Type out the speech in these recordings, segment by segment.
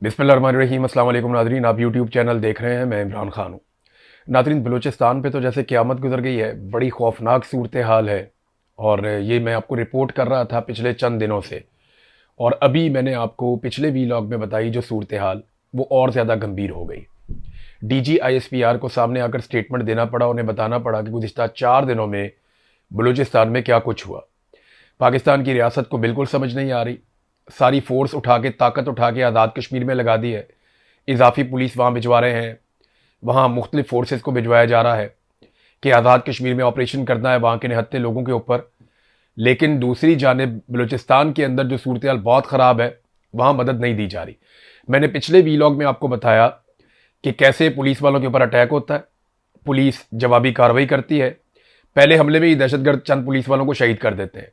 बिस्मिल्लाहिर्रहमानिर्रहीम। अस्सलाम वालेकुम नाज़रीन, आप यूट्यूब चैनल देख रहे हैं। मैं इमरान खान हूँ। नाज़रीन, बलूचिस्तान पे तो जैसे क़यामत गुजर गई है, बड़ी खौफनाक सूरत हाल है। और ये मैं आपको रिपोर्ट कर रहा था पिछले चंद दिनों से, और अभी मैंने आपको पिछले वीलॉग में बताई जो सूरत हाल, वो और ज़्यादा गंभीर हो गई। DG ISPR को सामने आकर स्टेटमेंट देना पड़ा, उन्हें बताना पड़ा कि गुज़िश्ता 4 दिनों में बलूचिस्तान में क्या कुछ हुआ। पाकिस्तान की रियासत को बिल्कुल समझ नहीं आ रही। सारी फोर्स उठा के, ताकत उठा के आज़ाद कश्मीर में लगा दी है। इजाफी पुलिस वहाँ भिजवा रहे हैं, वहाँ मुख्तलिफ फोर्सेस को भिजवाया जा रहा है कि आज़ाद कश्मीर में ऑपरेशन करना है वहाँ के निहत्थे लोगों के ऊपर। लेकिन दूसरी जानिब बलूचिस्तान के अंदर जो सूरत हाल बहुत ख़राब है, वहाँ मदद नहीं दी जा रही। मैंने पिछले वीलॉग में आपको बताया कि कैसे पुलिस वालों के ऊपर अटैक होता है, पुलिस जवाबी कार्रवाई करती है। पहले हमले में ही दहशतगर्द चंद पुलिस वालों को शहीद कर देते हैं,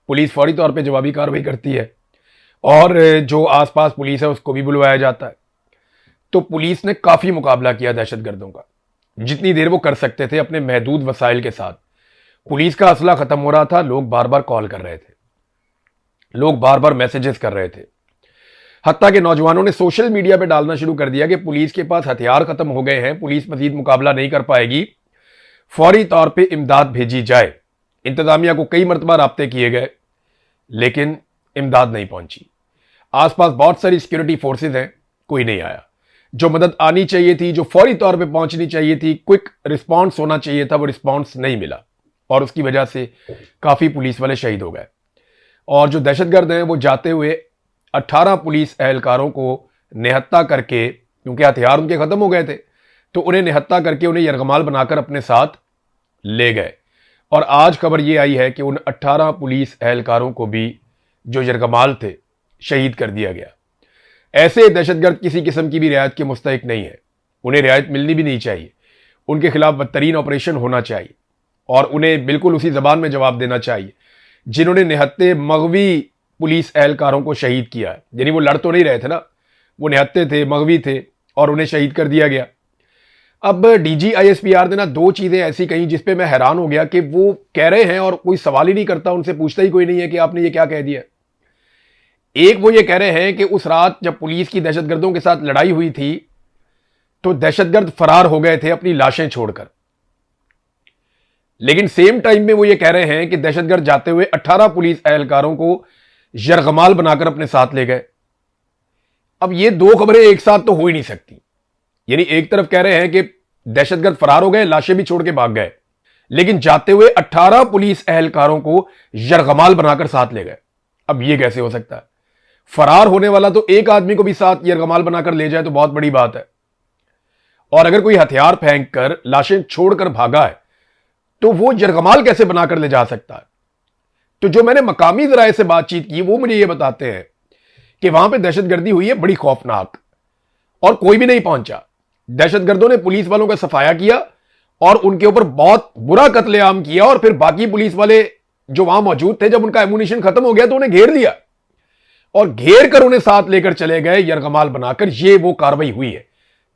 पुलिस फौरी तौर पर जवाबी कार्रवाई करती है, और जो आसपास पुलिस है उसको भी बुलवाया जाता है। तो पुलिस ने काफ़ी मुकाबला किया दहशतगर्दों का, जितनी देर वो कर सकते थे अपने महदूद वसाइल के साथ। पुलिस का असला खत्म हो रहा था, लोग बार बार कॉल कर रहे थे, लोग बार बार मैसेजेस कर रहे थे। हत्ता के नौजवानों ने सोशल मीडिया पे डालना शुरू कर दिया कि पुलिस के पास हथियार खत्म हो गए हैं, पुलिस मजीद मुकाबला नहीं कर पाएगी, फौरी तौर पे इमदाद भेजी जाए। इंतजामिया को कई मरतबा राब्ते किए गए, लेकिन इमदाद नहीं पहुंची। आसपास बहुत सारी सिक्योरिटी फोर्सेज हैं, कोई नहीं आया। जो मदद आनी चाहिए थी, जो फौरी तौर पे पहुंचनी चाहिए थी, क्विक रिस्पांस होना चाहिए था, वो रिस्पांस नहीं मिला, और उसकी वजह से काफ़ी पुलिस वाले शहीद हो गए। और जो दहशतगर्द हैं वो जाते हुए 18 पुलिस एहलकारों को निहत्ता करके, क्योंकि हथियार उनके ख़त्म हो गए थे, तो उन्हें निहत्ता करके उन्हें यरगमाल बनाकर अपने साथ ले गए। और आज खबर ये आई है कि उन 18 पुलिस एहलकारों को भी जो यरगमाल थे शहीद कर दिया गया। ऐसे दहशतगर्द किसी किस्म की भी रियायत के मुस्तहिक नहीं है, उन्हें रियायत मिलनी भी नहीं चाहिए। उनके खिलाफ बदतरीन ऑपरेशन होना चाहिए, और उन्हें बिल्कुल उसी जबान में जवाब देना चाहिए जिन्होंने निहत्ते मगवी पुलिस एहलकारों को शहीद किया है। यानी वो लड़ तो नहीं रहे थे ना, वो निहत्ते थे, मगवी थे, और उन्हें शहीद कर दिया गया। अब DG ISPR ने ना 2 चीज़ें ऐसी कही जिसपे मैं हैरान हो गया कि वो कह रहे हैं और कोई सवाल ही नहीं करता, उनसे पूछता ही कोई नहीं है कि आपने ये क्या कह दिया। एक, वो ये कह रहे हैं कि उस रात जब पुलिस की दहशतगर्दों के साथ लड़ाई हुई थी तो दहशतगर्द फरार हो गए थे अपनी लाशें छोड़कर। लेकिन सेम टाइम में वो ये कह रहे हैं कि दहशतगर्द जाते हुए 18 पुलिस एहलकारों को यरगमाल बनाकर अपने साथ ले गए। अब ये 2 खबरें एक साथ तो हो ही नहीं सकती। यानी एक तरफ कह रहे हैं कि दहशतगर्द फरार हो गए, लाशें भी छोड़ के भाग गए, लेकिन जाते हुए 18 पुलिस एहलकारों को यरगमाल बनाकर साथ ले गए। अब ये कैसे हो सकता है? फरार होने वाला तो एक आदमी को भी साथ यरगमाल बनाकर ले जाए तो बहुत बड़ी बात है, और अगर कोई हथियार फेंक कर लाशें छोड़कर भागा है तो वो यरगमाल कैसे बनाकर ले जा सकता है? तो जो मैंने मकामी जराए से बातचीत की वो मुझे ये बताते हैं कि वहां पे दहशतगर्दी हुई है बड़ी खौफनाक, और कोई भी नहीं पहुंचा। दहशतगर्दों ने पुलिस वालों का सफाया किया और उनके ऊपर बहुत बुरा कत्लेआम किया, और फिर बाकी पुलिस वाले जो वहां मौजूद थे, जब उनका एमुनिशन खत्म हो गया तो उन्हें घेर लिया, और घेर कर उन्हें साथ लेकर चले गए यरगमाल बनाकर। ये वो कार्रवाई हुई है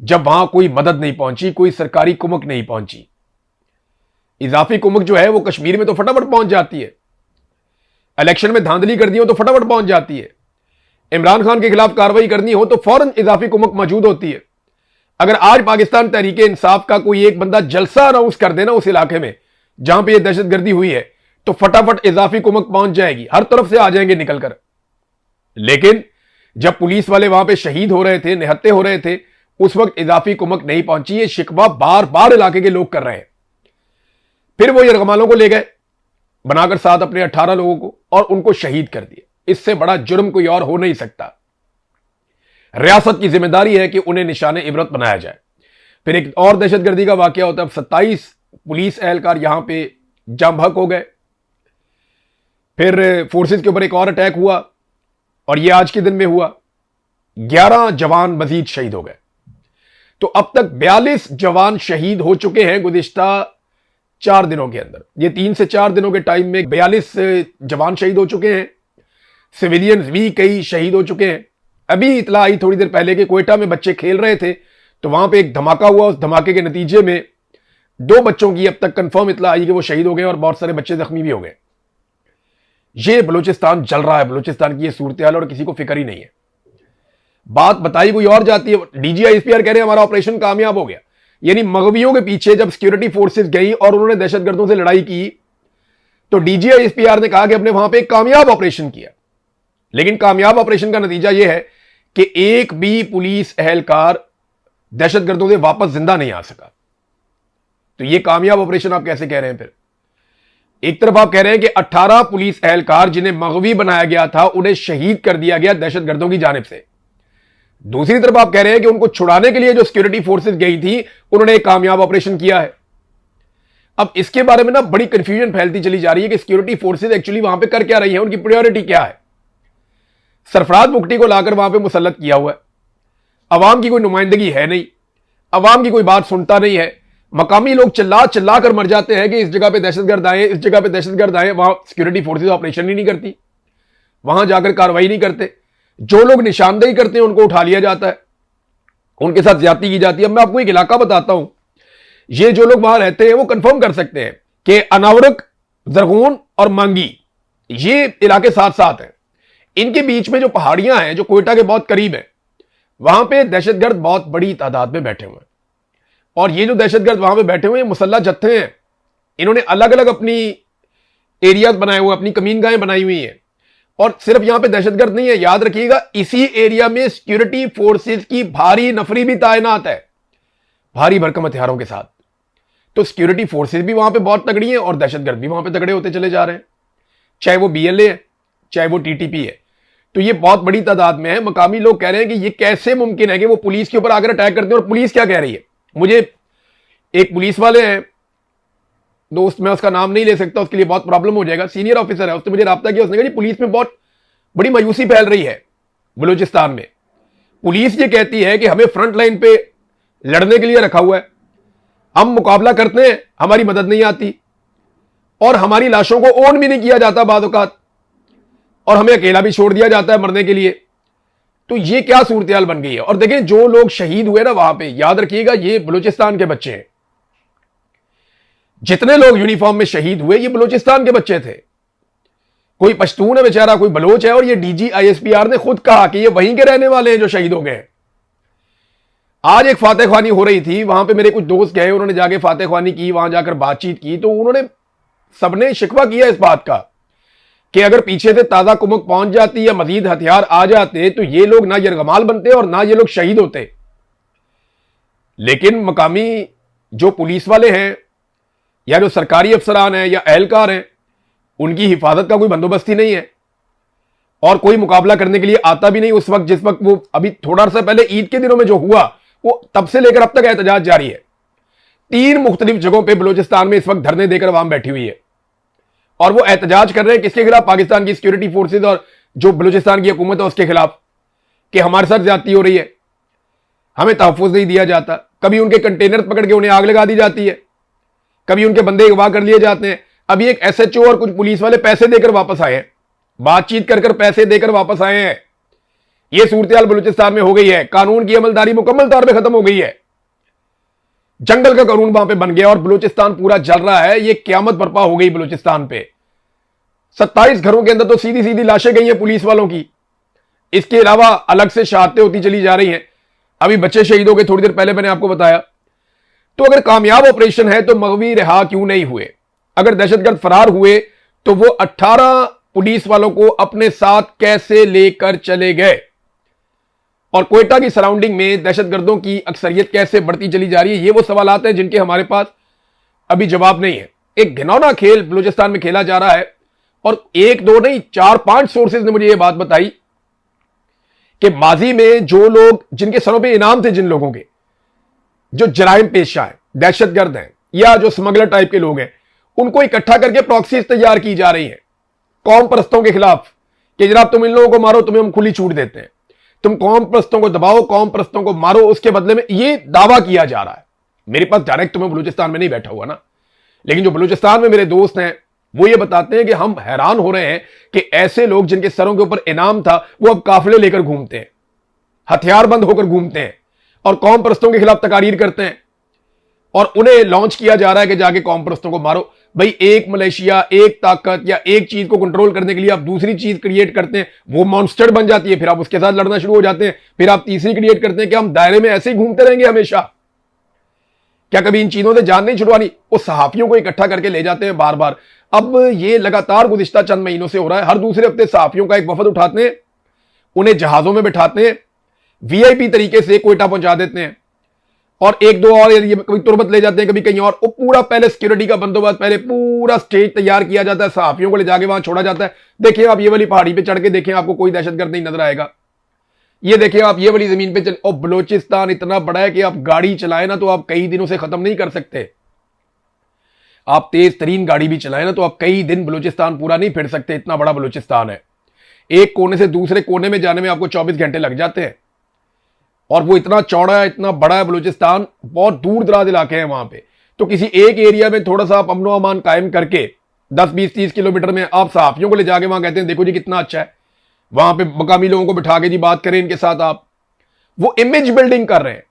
जब वहां कोई मदद नहीं पहुंची, कोई सरकारी कुमक नहीं पहुंची। इजाफी कुमक जो है वो कश्मीर में तो फटाफट पहुंच जाती है, इलेक्शन में धांधली कर दी हो तो फटाफट पहुंच जाती है, इमरान खान के खिलाफ कार्रवाई करनी हो तो फौरन इजाफी कुमक मौजूद होती है। अगर आज पाकिस्तान तहरीक इंसाफ का कोई एक बंदा जलसा अनाउंस कर देना उस इलाके में जहां पे ये दहशतगर्दी हुई है, तो फटाफट इजाफी कुमक पहुंच जाएगी, हर तरफ से आ जाएंगे निकलकर। लेकिन जब पुलिस वाले वहां पे शहीद हो रहे थे, निहत्ते हो रहे थे, उस वक्त इजाफी कुमक नहीं पहुंची। ये शिकवा बार बार इलाके के लोग कर रहे हैं। फिर वो यरगमालों को ले गए बनाकर साथ अपने 18 लोगों को, और उनको शहीद कर दिया। इससे बड़ा जुर्म कोई और हो नहीं सकता। रियासत की जिम्मेदारी है कि उन्हें निशाने इबरत बनाया जाए। फिर एक और दहशतगर्दी का वाकया होता है। 27 पुलिस एहलकार यहां पे जम भक हो गए। फिर फोर्सेस के ऊपर एक और अटैक हुआ, और यह आज के दिन में हुआ। 11 जवान मजीद शहीद हो गए। तो अब तक 42 जवान शहीद हो चुके हैं गुज़िश्ता 4 दिनों के अंदर। ये 3 से 4 दिनों के टाइम में 42 जवान शहीद हो चुके हैं। सिविलियंस भी कई शहीद हो चुके हैं। अभी इतला आई थोड़ी देर पहले कि कोयटा में बच्चे खेल रहे थे तो वहां पे एक धमाका हुआ। उस धमाके के नतीजे में 2 बच्चों की अब तक कंफर्म इतला आई कि वो शहीद हो गए, और बहुत सारे बच्चे जख्मी भी हो गए। ये बलूचिस्तान जल रहा है, बलूचिस्तान की ये सूरत हाल, और किसी को फिक्र ही नहीं है। बात बताई कोई और जाती है। डीजीआईएसपीआर कह रहे हैं हमारा ऑपरेशन कामयाब हो गया। यानी मगवियों के पीछे जब सिक्योरिटी फोर्सेस गई और उन्होंने दहशतगर्दों से लड़ाई की तो डीजीआईएसपीआर ने कहा कि हमने वहां पे एक कामयाब ऑपरेशन किया। लेकिन कामयाब ऑपरेशन का नतीजा यह है कि एक भी पुलिस एहलकार दहशतगर्दों से वापस जिंदा नहीं आ सका। तो यह कामयाब ऑपरेशन आप कैसे कह रहे हैं? फिर एक तरफ आप कह रहे हैं कि 18 पुलिस एहलकार जिन्हें मगवी बनाया गया था उन्हें शहीद कर दिया गया दहशतगर्दों की जानिब से। दूसरी तरफ आप कह रहे हैं कि उनको छुड़ाने के लिए जो सिक्योरिटी फोर्सेस गई थी उन्होंने एक कामयाब ऑपरेशन किया है। अब इसके बारे में ना बड़ी कंफ्यूजन फैलती चली जा रही है कि सिक्योरिटी फोर्सेस एक्चुअली वहां पे कर क्या रही है, उनकी प्रायोरिटी क्या है। सरफराज मुफ्ती को लाकर वहां पे मुसल्लत किया हुआ है, अवाम की कोई नुमाइंदगी है नहीं, अवाम की कोई बात सुनता नहीं है। मकामी लोग चिल्ला चिल्ला कर मर जाते हैं कि इस जगह पे दहशतगर्द आए, इस जगह पे दहशतगर्द आए। वहां सिक्योरिटी फोर्सेस ऑपरेशन ही नहीं करती, वहां जाकर कार्रवाई नहीं करते। जो लोग निशानदेही करते हैं उनको उठा लिया जाता है, उनके साथ ज्यादती की जाती है। अब मैं आपको एक इलाका बताता हूं, ये जो लोग वहां रहते हैं वो कंफर्म कर सकते हैं कि अनावरक, जरगून और मांगी ये इलाके साथ साथ हैं। इनके बीच में जो पहाड़ियां हैं जो कोयटा के बहुत करीब है, वहां पे दहशतगर्द बहुत बड़ी तादाद में बैठे हुए हैं। और ये जो दहशतगर्द वहां पे बैठे हुए हैं मुसल्लह जत्थे हैं। इन्होंने अलग अलग अपनी एरियाज बनाए हुए, अपनी कमीनगाहें बनाई हुई हैं। और सिर्फ यहां पे दहशतगर्द नहीं है, याद रखिएगा इसी एरिया में सिक्योरिटी फोर्सेस की भारी नफरी भी तैनात है, भारी भरकम हथियारों के साथ। तो सिक्योरिटी फोर्सेस भी वहां पे बहुत तगड़ी हैं और दहशतगर्द भी वहां पे तगड़े होते चले जा रहे हैं, चाहे वो बीएलए है चाहे वो टीटीपी है। तो ये बहुत बड़ी तादाद में है। मकामी लोग कह रहे हैं कि ये कैसे मुमकिन है कि वो पुलिस के ऊपर आकर अटैक करते हैं। और पुलिस क्या कह रही है? मुझे एक पुलिस वाले हैं दोस्त, मैं उसका नाम नहीं ले सकता, उसके लिए बहुत प्रॉब्लम हो जाएगा, सीनियर ऑफिसर है, उसने मुझे राब्ता किया। उसने कहा जी पुलिस में बहुत बड़ी मायूसी फैल रही है बलूचिस्तान में। पुलिस ये कहती है कि हमें फ्रंट लाइन पे लड़ने के लिए रखा हुआ है, हम मुकाबला करते हैं, हमारी मदद नहीं आती और हमारी लाशों को ओन भी नहीं किया जाता बाद औकात, और हमें अकेला भी छोड़ दिया जाता है मरने के लिए। तो ये क्या सूरत बन गई है। और देखें जो लोग शहीद हुए ना वहां पे, याद रखिएगा ये बलूचिस्तान के बच्चे हैं। जितने लोग यूनिफॉर्म में शहीद हुए ये बलूचिस्तान के बच्चे थे। कोई पश्तून है बेचारा, कोई बलोच है। और ये डीजीआईएसपीआर ने खुद कहा कि ये वहीं के रहने वाले हैं जो शहीद हो गए। आज एक फातह ख्वानी हो रही थी, वहां पे मेरे कुछ दोस्त गए, उन्होंने जाके फातह ख्वानी की, वहां जाकर बातचीत की। तो उन्होंने सबने शिकवा किया इस बात का कि अगर पीछे से ताजा कुमक पहुंच जाती या मजीद हथियार आ जाते तो ये लोग ना यरगमाल बनते और ना ये लोग शहीद होते। लेकिन मकामी जो पुलिस वाले हैं या जो सरकारी अफसरान हैं या एहलकार हैं, उनकी हिफाजत का कोई बंदोबस्त ही नहीं है और कोई मुकाबला करने के लिए आता भी नहीं। उस वक्त जिस वक्त वो अभी थोड़ा सा पहले ईद के दिनों में जो हुआ, वो तब से लेकर अब तक एहतजाज जारी है। 3 मुख्तलिफ जगहों पर बलूचिस्तान में इस वक्त धरने देकर अवाम बैठी हुई है और वो एहतजाज कर रहे हैं किसके खिलाफ? पाकिस्तान की सिक्योरिटी फोर्सेस और जो बलूचिस्तान की हुकूमत है उसके खिलाफ, कि हमारे साथ ज्यादती हो रही है, हमें तहफ़्फ़ुज़ नहीं दिया जाता। कभी उनके कंटेनर पकड़ के उन्हें आग लगा दी जाती है, कभी उनके बंदे अगवा कर लिए जाते हैं। अभी एक एसएचओ और कुछ पुलिस वाले पैसे देकर वापस आए हैं, बातचीत कर पैसे देकर वापस आए हैं। यह सूरत बलूचिस्तान में हो गई है। कानून की अमलदारी मुकम्मल तौर पर खत्म हो गई है, जंगल का कानून वहां पे बन गया और बलूचिस्तान पूरा जल रहा है। ये क्यामत बर्पा हो गई बलूचिस्तान पे। 27 घरों के अंदर तो सीधी सीधी लाशें गई हैं पुलिस वालों की। इसके अलावा अलग से शहादतें होती चली जा रही हैं। अभी बच्चे शहीद हो गए थोड़ी देर पहले, मैंने आपको बताया। तो अगर कामयाब ऑपरेशन है तो मगवी रिहा क्यों नहीं हुए? अगर दहशतगर्द फरार हुए तो वो 18 पुलिस वालों को अपने साथ कैसे लेकर चले गए? और कोयटा की सराउंडिंग में दहशतगर्दों की अक्सरियत कैसे बढ़ती चली जा रही है? ये वो सवालात हैं जिनके हमारे पास अभी जवाब नहीं है। एक घिनौना खेल बलूचिस्तान में खेला जा रहा है और 1 2 नहीं 4 5 सोर्सेज ने मुझे यह बात बताई कि माजी में जो लोग जिनके सरों पे इनाम थे, जिन लोगों के जो जराइम पेशा है, दहशतगर्द हैं या जो स्मगलर टाइप के लोग हैं, उनको इकट्ठा करके प्रॉक्सीज तैयार की जा रही हैं कौम परस्तों के खिलाफ कि जनाब तुम इन लोगों को मारो, तुम्हें हम खुली छूट देते हैं, तुम कौम परस्तों को दबाओ, कौम परस्तों को मारो, उसके बदले में ये दावा किया जा रहा है। मेरे पास डायरेक्ट तुम्हें बलूचिस्तान में नहीं बैठा हुआ ना, लेकिन जो बलूचिस्तान में मेरे दोस्त हैं वो ये बताते हैं कि हम हैरान हो रहे हैं कि ऐसे लोग जिनके सरों के ऊपर इनाम था वो अब काफिले लेकर घूमते हैं, हथियारबंद होकर घूमते हैं और कौम परस्तों के खिलाफ तकारीर करते हैं और उन्हें लॉन्च किया जा रहा है कि जाके कौम परस्तों को मारो। भाई एक मलेशिया, एक ताकत या एक चीज को कंट्रोल करने के लिए आप दूसरी चीज क्रिएट करते हैं, वो मॉन्स्टर बन जाती है, फिर आप उसके साथ लड़ना शुरू हो जाते हैं, फिर आप तीसरी क्रिएट करते हैं कि हम दायरे में ऐसे ही घूमते रहेंगे हमेशा। क्या कभी इन चीजों से जान नहीं छुड़वानी? वो सहाफियों को इकट्ठा करके ले जाते हैं बार बार। अब ये लगातार गुज़िश्ता चंद महीनों से हो रहा है। हर दूसरे हफ्ते सहाफियों का एक वफद उठाते हैं, उन्हें जहाजों में बिठाते हैं, वीआईपी तरीके से कोयटा पहुंचा देते हैं, और एक दो और एरिया में कभी तुरबत ले जाते हैं, कभी कहीं और। वो पूरा पहले सिक्योरिटी का बंदोबस्त, पहले पूरा स्टेज तैयार किया जाता है, सहाफियों को ले जाके वहां छोड़ा जाता है। देखिए आप ये वाली पहाड़ी पे चढ़ के देखें, आपको कोई दहशतगर्द नहीं नजर आएगा। ये देखिए आप ये वाली जमीन पे चल, और बलोचिस्तान इतना बड़ा है कि आप गाड़ी चलाएं ना तो आप कई दिनों से खत्म नहीं कर सकते। आप तेज तरीन गाड़ी भी चलाएं ना तो आप कई दिन बलूचिस्तान पूरा नहीं फिर सकते, इतना बड़ा बलूचिस्तान है। एक कोने से दूसरे कोने में जाने में आपको 24 घंटे लग जाते हैं, और वो इतना चौड़ा है, इतना बड़ा है बलूचिस्तान, बहुत दूर दराज इलाके हैं वहां पे। तो किसी एक एरिया में थोड़ा सा आप अमनो अमान कायम करके 10, 20, 30 किलोमीटर में आप सहाफियों को ले जाके वहां कहते हैं देखो जी कितना अच्छा है, वहां पे मकामी लोगों को बिठा के जी बात करें इनके साथ। आप वो इमेज बिल्डिंग कर रहे हैं।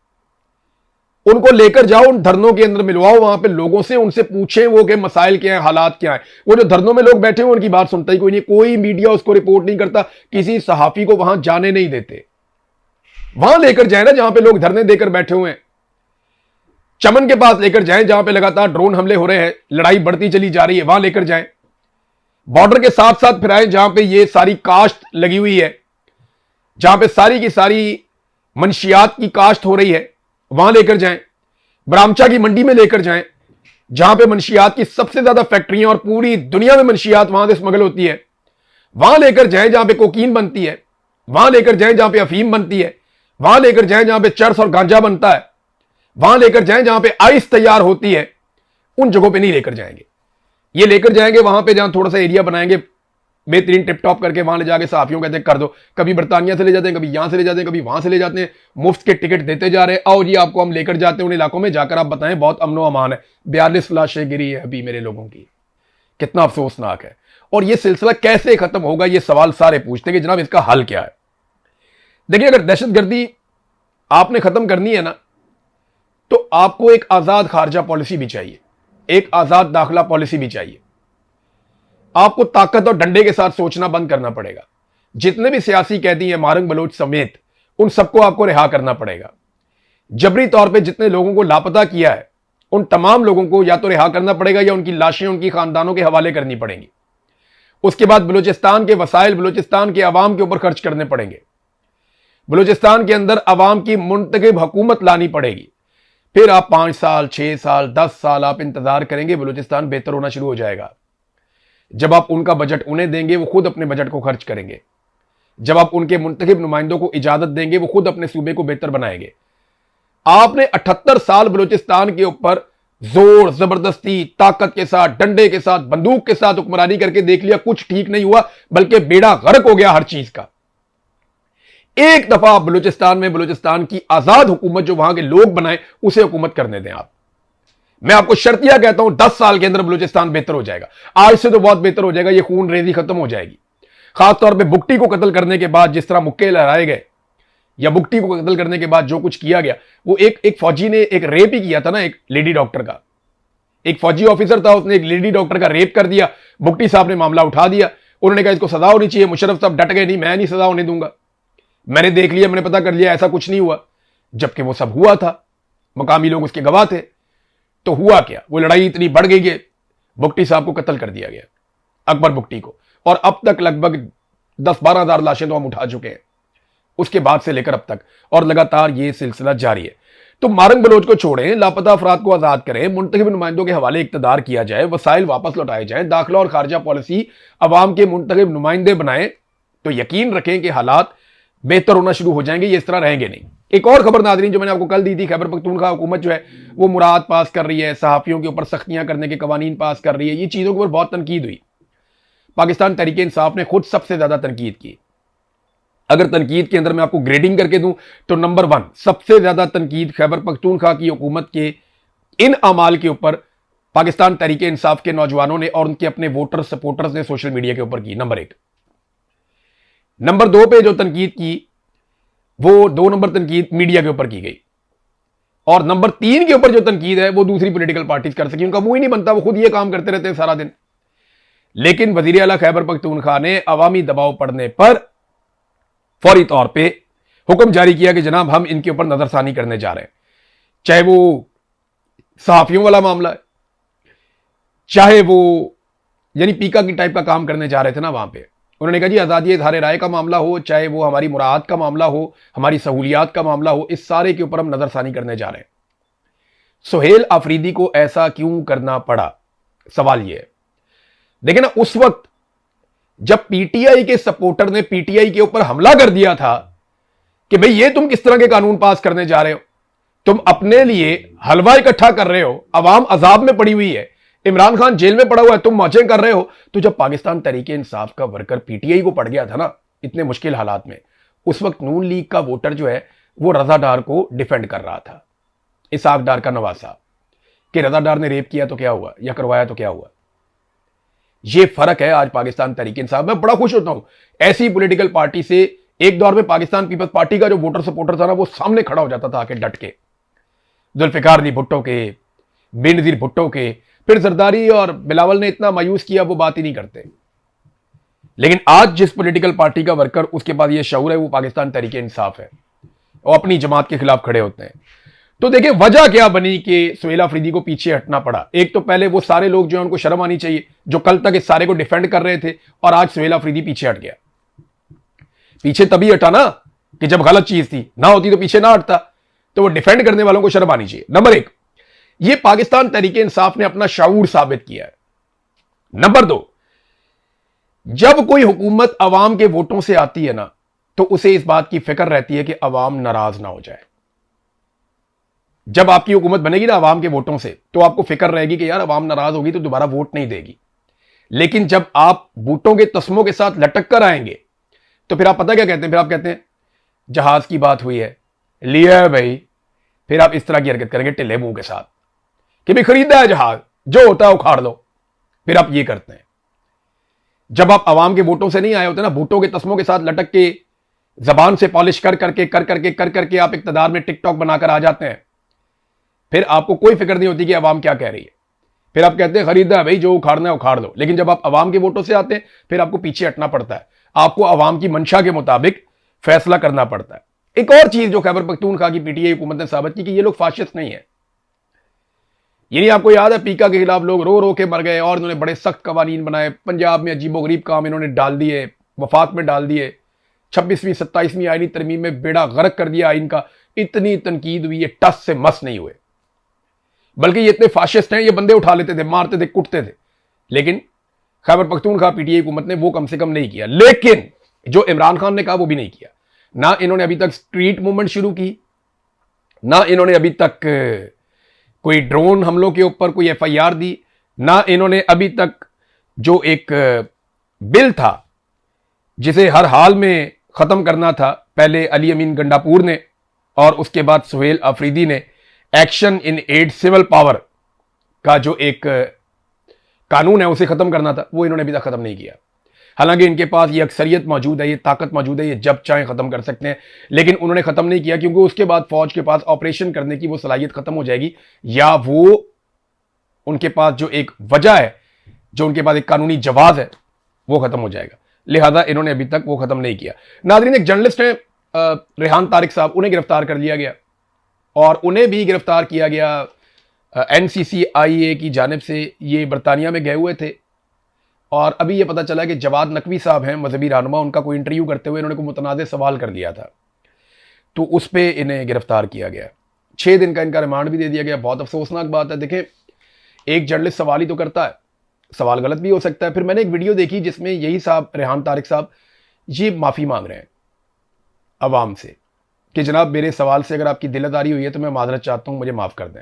उनको लेकर जाओ, उन धरनों के अंदर मिलवाओ वहां पे लोगों से, उनसे पूछें वो के मसाइल क्या है, हालात क्या है। वो जो धरनों में लोग बैठे हुए उनकी बात सुनता ही कोई नहीं, कोई मीडिया उसको रिपोर्ट नहीं करता, किसी सहाफी को वहां जाने नहीं देते। वहां लेकर जाए ना जहां पे लोग धरने देकर बैठे हुए हैं, चमन के पास लेकर जाएं जहां पे लगातार ड्रोन हमले हो रहे हैं, लड़ाई बढ़ती चली जा रही है, वहां लेकर जाएं। बॉर्डर के साथ साथ फिराएं जहां पे ये सारी काश्त लगी हुई है, जहां पे सारी की सारी मंशियात की काश्त हो रही है, वहां लेकर जाएं। ब्राह्मचा की मंडी में लेकर जाएं जहां पे मंशियात की सबसे ज्यादा फैक्ट्रियां और पूरी दुनिया में मंशियात वहां से स्मगल होती है। वहां लेकर जाएं जहां पे कोकीन बनती है, वहां लेकर जाएं जहां पे अफीम बनती है, वहां लेकर जाएं जहां पे चरस और गांजा बनता है, वहां लेकर जाएं जहां पे आइस तैयार होती है। उन जगहों पे नहीं लेकर जाएंगे, ये लेकर जाएंगे वहां पे जहां थोड़ा सा एरिया बनाएंगे बेहतरीन टिप टॉप करके, वहां ले जाके सहाफियों कहते हैं कर दो। कभी बर्तानिया से ले जाते हैं, कभी यहां से ले जाते हैं, कभी वहां से ले जाते हैं, मुफ्त के टिकट देते जा रहे हैं। आओ जी आपको हम लेकर जाते हैं उन इलाकों में, जाकर आप बताएं बहुत अमनो अमान है। 42 लाशें गिरी है अभी मेरे लोगों की, कितना अफसोसनाक है। और ये सिलसिला कैसे खत्म होगा, ये सवाल सारे पूछते हैं कि जनाब इसका हल क्या है। देखिए अगर दहशतगर्दी आपने खत्म करनी है ना, तो आपको एक आजाद खारजा पॉलिसी भी चाहिए, एक आजाद दाखिला पॉलिसी भी चाहिए। आपको ताकत और डंडे के साथ सोचना बंद करना पड़ेगा। जितने भी सियासी कैदी हैं मारंग बलोच समेत, उन सबको आपको रिहा करना पड़ेगा। जबरी तौर पे जितने लोगों को लापता किया है उन तमाम लोगों को या तो रिहा करना पड़ेगा या उनकी लाशें उनकी खानदानों के हवाले करनी पड़ेंगी। उसके बाद बलूचिस्तान के वसाइल बलूचिस्तान के अवाम के ऊपर खर्च करने पड़ेंगे। बलूचिस्तान के अंदर अवाम की मुंतखब हुकूमत लानी पड़ेगी। फिर आप 5 साल 6 साल 10 साल आप इंतजार करेंगे, बलूचिस्तान बेहतर होना शुरू हो जाएगा। जब आप उनका बजट उन्हें देंगे, वो खुद अपने बजट को खर्च करेंगे। जब आप उनके मुंतखब नुमाइंदों को इजाजत देंगे, वो खुद अपने सूबे को बेहतर बनाएंगे। आपने 78 साल बलूचिस्तान के ऊपर जोर जबरदस्ती ताकत के साथ, डंडे के साथ, बंदूक के साथ हुक्मरानी करके देख लिया, कुछ ठीक नहीं हुआ, बल्कि बेड़ा गर्क हो गया हर चीज का। एक दफा बलूचिस्तान में बलूचिस्तान की आजाद हुकूमत जो वहां के लोग बनाए, उसे हुकूमत करने दें आप। मैं आपको शर्तिया कहता हूं 10 साल के अंदर बलूचिस्तान बेहतर हो जाएगा। आज से तो बहुत बेहतर हो जाएगा, ये खून रेजी खत्म हो जाएगी। खासतौर पे बुगटी को कत्ल करने के बाद जिस तरह मुक्के लहराए गए, या बुगटी को कत्ल करने के बाद जो कुछ किया गया, वो एक फौजी ने एक रेप ही किया था ना, एक लेडी डॉक्टर का। एक फौजी ऑफिसर था, उसने एक लेडी डॉक्टर का रेप कर दिया। बुगटी साहब ने मामला उठा दिया, उन्होंने कहा इसको सजा होनी चाहिए। मुशर्रफ साहब डट गए, नहीं मैं नहीं सजा होने दूंगा, मैंने देख लिया, मैंने पता कर लिया, ऐसा कुछ नहीं हुआ। जबकि वो सब हुआ था, मकामी लोग उसके गवाह थे। तो हुआ क्या, वो लड़ाई इतनी बढ़ गई कि बुगटी साहब को कत्ल कर दिया गया, अकबर बुगटी को। और अब तक लगभग 10-12 हजार लाशें तो हम उठा चुके हैं उसके बाद से लेकर अब तक, और लगातार ये सिलसिला जारी है। तो मारंग बलोच को छोड़ें, लापता अफराद को आजाद करें, मुंतखब नुमाइंदों के हवाले इक्तदार किया जाए, वसाइल वापस लौटाए जाएं, दाखिला और खारजा पॉलिसी अवाम के मुंतखब नुमाइंदे बनाएं, तो यकीन रखें कि हालात बेहतर होना शुरू हो जाएंगे। ये इस तरह रहेंगे नहीं। एक और खबर नाज़रीन जो मैंने आपको कल दी थी, खैबर पख्तूनख्वा हुकूमत जो है वो मुराद पास कर रही है, सहाफ़ियों के ऊपर सख्तियां करने के कवानीन पास कर रही है। ये चीज़ों के ऊपर बहुत तनकीद हुई। पाकिस्तान तहरीक इंसाफ ने खुद सबसे ज्यादा तनकीद की। अगर तनकीद के अंदर मैं आपको ग्रेडिंग करके दूं तो नंबर 1 सबसे ज्यादा तनकीद खैबर पख्तूनख्वा की हुकूमत के इन अमाल के ऊपर पाकिस्तान तहरीक इंसाफ के नौजवानों ने और उनके अपने वोटर सपोर्टर्स ने सोशल मीडिया के ऊपर की, नंबर 1। नंबर 2 पे जो तनकीद की, वो 2 नंबर तनकीद मीडिया के ऊपर की गई। और नंबर 3 के ऊपर जो तनकीद है वो दूसरी पॉलिटिकल पार्टीज कर सकी, उनका मुंह ही नहीं बनता, वो खुद ये काम करते रहते हैं सारा दिन। लेकिन वजीर आला खैबर पख्तूनख्वा ने अवामी दबाव पड़ने पर फौरी तौर पे हुक्म जारी किया कि जनाब हम इनके ऊपर नजरसानी करने जा रहे हैं, चाहे वो सहाफियों वाला मामला है, चाहे वो यानी पीका की टाइप का काम करने जा रहे थे ना वहां पे। उन्होंने कहा जी आजादी इज़हार राय का मामला हो, चाहे वो हमारी मुराद का मामला हो, हमारी सहूलियात का मामला हो, इस सारे के ऊपर हम नजरसानी करने जा रहे हैं। सुहेल आफरीदी को ऐसा क्यों करना पड़ा, सवाल यह है। देखिए ना, उस वक्त जब पीटीआई के सपोर्टर ने पीटीआई के ऊपर हमला कर दिया था कि भाई ये तुम किस तरह के कानून पास करने जा रहे हो, तुम अपने लिए हलवा इकट्ठा कर रहे हो, अवाम अजाब में पड़ी हुई है, इमरान खान जेल में पड़ा हुआ है, तुम मौजें कर रहे हो। तो जब पाकिस्तान तहरीके इंसाफ का वर्कर पीटीआई को पड़ गया था ना इतने मुश्किल हालात में, उस वक्त नून लीग का वोटर जो है वो रजा डार को डिफेंड कर रहा था, इसहाक डार का नवाज साहब, कि रजा डार ने रेप किया तो क्या हुआ या करवाया तो क्या हुआ। ये फर्क है आज पाकिस्तान तहरीके इंसाफ। मैं बड़ा खुश होता हूं ऐसी पॉलिटिकल पार्टी से। एक दौर में पाकिस्तान पीपल्स पार्टी का जो वोटर सपोर्टर था ना वो सामने खड़ा हो जाता था आके डट के, जुल्फिकार अली भुट्टो के, बेनजीर भुट्टो के, फिर जरदारी और बिलावल ने इतना मायूस किया वो बात ही नहीं करते। लेकिन आज जिस पॉलिटिकल पार्टी का वर्कर उसके पास ये शऊर है वो पाकिस्तान तहरीके इंसाफ है और अपनी जमात के खिलाफ खड़े होते हैं। तो देखिए वजह क्या बनी कि सुहेल आफरीदी को पीछे हटना पड़ा। एक तो पहले वो सारे लोग जो है उनको शर्म आनी चाहिए जो कल तक इस सारे को डिफेंड कर रहे थे, और आज सुहेल आफरीदी पीछे हट गया। पीछे तभी हटा ना कि जब गलत चीज थी, ना होती तो पीछे ना हटता। तो वो डिफेंड करने वालों को शर्म आनी चाहिए। नंबर 1, ये पाकिस्तान तहरीके इंसाफ ने अपना शऊर साबित किया है। नंबर 2, जब कोई हुकूमत अवाम के वोटों से आती है ना तो उसे इस बात की फिक्र रहती है कि अवाम नाराज ना हो जाए। जब आपकी हुकूमत बनेगी ना अवाम के वोटों से तो आपको फिक्र रहेगी कि यार अवाम नाराज होगी तो दोबारा वोट नहीं देगी। लेकिन जब आप वोटों के तस्मों के साथ लटक कर आएंगे तो फिर आप पता क्या कहते हैं, फिर आप कहते हैं जहाज की बात हुई है, लिया है भाई। फिर आप इस तरह की हरकत करेंगे टिल्ले मुंह के साथ कि भाई खरीदा है जहाज, जो होता है उखाड़ लो। फिर आप ये करते हैं। जब आप अवाम के वोटों से नहीं आए होते ना, वोटों के तस्मों के साथ लटक के जबान से पॉलिश कर करके आप इक्तदार में टिकटॉक बनाकर आ जाते हैं। फिर आपको कोई फिक्र नहीं होती कि अवाम क्या कह रही है। फिर आप कहते हैं खरीदा है भाई, जो उखाड़ना है उखाड़ लो। लेकिन जब आप अवाम के वोटों से आते हैं फिर आपको पीछे हटना पड़ता है, आपको अवाम की मंशा के मुताबिक फैसला करना पड़ता है। एक और चीज जो खैबर पख्तूनख्वा की पीटीआई हुकूमत ने साबित की कि ये लोग फाशिस्ट नहीं है। यानी आपको याद है पीका के खिलाफ लोग रो रो के मर गए और इन्होंने बड़े सख्त कवानीन बनाए। पंजाब में अजीबोगरीब काम इन्होंने डाल दिए, वफाक में डाल दिए, 26वीं 27वीं आईनी तरमीम में बेड़ा गर्क कर दिया आइन का। इतनी तनकीद हुई, ये टस से मस नहीं हुए। बल्कि ये इतने फाशिस्ट हैं, ये बंदे उठा लेते थे, मारते थे, कुटते थे। लेकिन खैबर पख्तूनख्वा पीटीआई हुकूमत ने वो कम से कम नहीं किया। लेकिन जो इमरान खान ने कहा वो भी नहीं किया। ना इन्होंने अभी तक स्ट्रीट मूवमेंट शुरू की, ना इन्होंने अभी तक कोई ड्रोन हमलों के ऊपर कोई एफआईआर दी, ना इन्होंने अभी तक जो एक बिल था जिसे हर हाल में खत्म करना था, पहले अली अमीन गंडापुर ने और उसके बाद सुहेल आफरीदी ने, action in aid civil power का जो एक कानून है उसे खत्म करना था, वो इन्होंने अभी तक खत्म नहीं किया। हालांकि इनके पास ये अक्सरियत मौजूद है, ये ताकत मौजूद है, ये जब चाहे खत्म कर सकते हैं। लेकिन उन्होंने खत्म नहीं किया क्योंकि उसके बाद फौज के पास ऑपरेशन करने की वो सलाहियत खत्म हो जाएगी, या वो उनके पास जो एक वजह है, जो उनके पास एक कानूनी जवाब है, वो खत्म हो जाएगा। लिहाजा इन्होंने अभी तक वो खत्म नहीं किया। नाज़रीन, एक जर्नलिस्ट है रेहान तारिक साहब, उन्हें गिरफ्तार कर लिया गया और उन्हें भी गिरफ्तार किया गया NCCIA की जानिब से। ये बरतानिया में गए हुए थे और अभी ये पता चला कि जवाद नकवी साहब हैं मजहबी रहनुमा, उनका कोई इंटरव्यू करते हुए इन्होंने कोई मुतनाज़ सवाल कर दिया था, तो उस पर इन्हें गिरफ्तार किया गया। 6 दिन का इनका रिमांड भी दे दिया गया। बहुत अफसोसनाक बात है। देखें, एक जर्नलिस्ट सवाल ही तो करता है, सवाल गलत भी हो सकता है। फिर मैंने एक वीडियो देखी जिसमें यही साहब रेहान तारिक साहब ये माफ़ी मांग रहे हैं अवाम से कि जनाब मेरे सवाल से अगर आपकी दिलदारी हुई है तो मैं माजरत चाहता हूँ, मुझे माफ़ कर दें।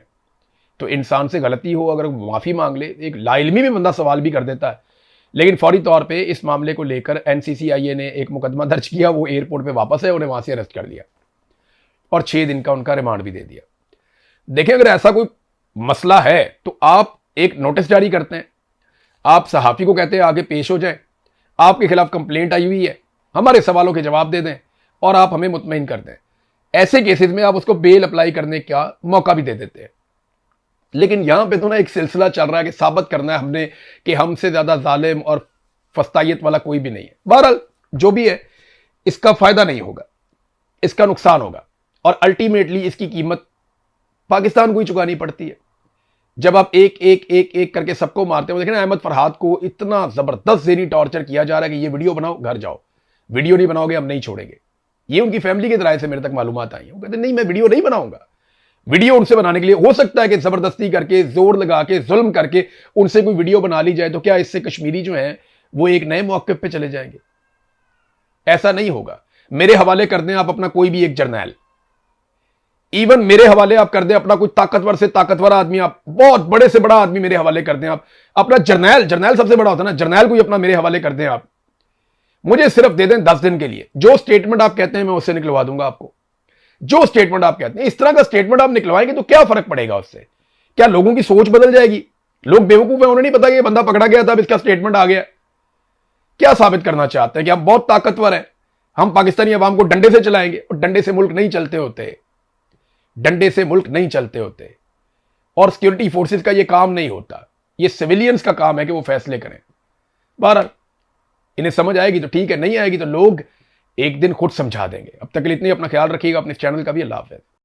तो इंसान से गलती हो, अगर माफ़ी मांग ले, एक लाइल्मी भी बंदा सवाल भी कर देता है। लेकिन फौरी तौर पे इस मामले को लेकर NCCIA ने एक मुकदमा दर्ज किया, वो एयरपोर्ट पे वापस है, उन्हें वहाँ से अरेस्ट कर लिया और 6 दिन का उनका रिमांड भी दे दिया। देखिए, अगर ऐसा कोई मसला है तो आप एक नोटिस जारी करते हैं, आप सहाफ़ी को कहते हैं आगे पेश हो जाए, आपके खिलाफ कंप्लेंट आई हुई है, हमारे सवालों के जवाब दे दें और आप हमें मुतमईन कर दें। ऐसे केसेस में आप उसको बेल अप्लाई करने का मौका भी दे देते हैं। लेकिन यहां पे तो ना एक सिलसिला चल रहा है कि साबित करना है हमने कि हमसे ज्यादा जालिम और फस्तायत वाला कोई भी नहीं है। बहरहाल जो भी है, इसका फायदा नहीं होगा, इसका नुकसान होगा, और अल्टीमेटली इसकी कीमत पाकिस्तान को ही चुकानी पड़ती है। जब आप एक एक एक एक करके सबको मारते हो, देखें अहमद फरहाद को इतना जबरदस्त ज़हनी टॉर्चर किया जा रहा है कि ये वीडियो बनाओ, घर जाओ, वीडियो नहीं बनाओगे हम नहीं छोड़ेंगे। ये उनकी फैमिली के जराये से मेरे तक मालूमात आई है। वो कहते नहीं, मैं वीडियो नहीं बनाऊंगा। वीडियो उनसे बनाने के लिए हो सकता है कि जबरदस्ती करके, जोर लगा के, जुल्म करके उनसे कोई वीडियो बना ली जाए, तो क्या इससे कश्मीरी जो है वो एक नए मौके पे चले जाएंगे? ऐसा नहीं होगा। मेरे हवाले कर दें आप अपना कोई भी एक जर्नैल, इवन मेरे हवाले आप कर दें अपना कोई ताकतवर से ताकतवर आदमी, आप बहुत बड़े से बड़ा आदमी मेरे हवाले कर दें, आप अपना जर्नैल, जर्नैल सबसे बड़ा होता है ना, जर्नैल कोई अपना मेरे हवाले कर दें, आप मुझे सिर्फ दे दें 10 दिन के लिए, जो स्टेटमेंट आप कहते हैं मैं उससे निकलवा दूंगा आपको। जो स्टेटमेंट आप कहते हैं, इस तरह का स्टेटमेंट आप निकलवाएंगे तो क्या फर्क पड़ेगा उससे? क्या लोगों की सोच बदल जाएगी? लोग बेवकूफ है, उन्हें नहीं पता कि ये बंदा पकड़ा गया था, अब इसका स्टेटमेंट आ गया। क्या साबित करना चाहते हैं कि हम बहुत ताकतवर हैं, हम पाकिस्तानी अवाम को डंडे से चलाएंगे? और डंडे से मुल्क नहीं चलते होते, डंडे से मुल्क नहीं चलते होते, और सिक्योरिटी फोर्सेस का यह काम नहीं होता। यह सिविलियंस का काम है कि वो फैसले करें। बहरहाल इन्हें समझ आएगी तो ठीक है, नहीं आएगी तो लोग एक दिन खुद समझा देंगे। अब तक के लिए इतनी, अपना ख्याल रखिएगा, अपने चैनल का भी। अल्लाह हाफ़िज़।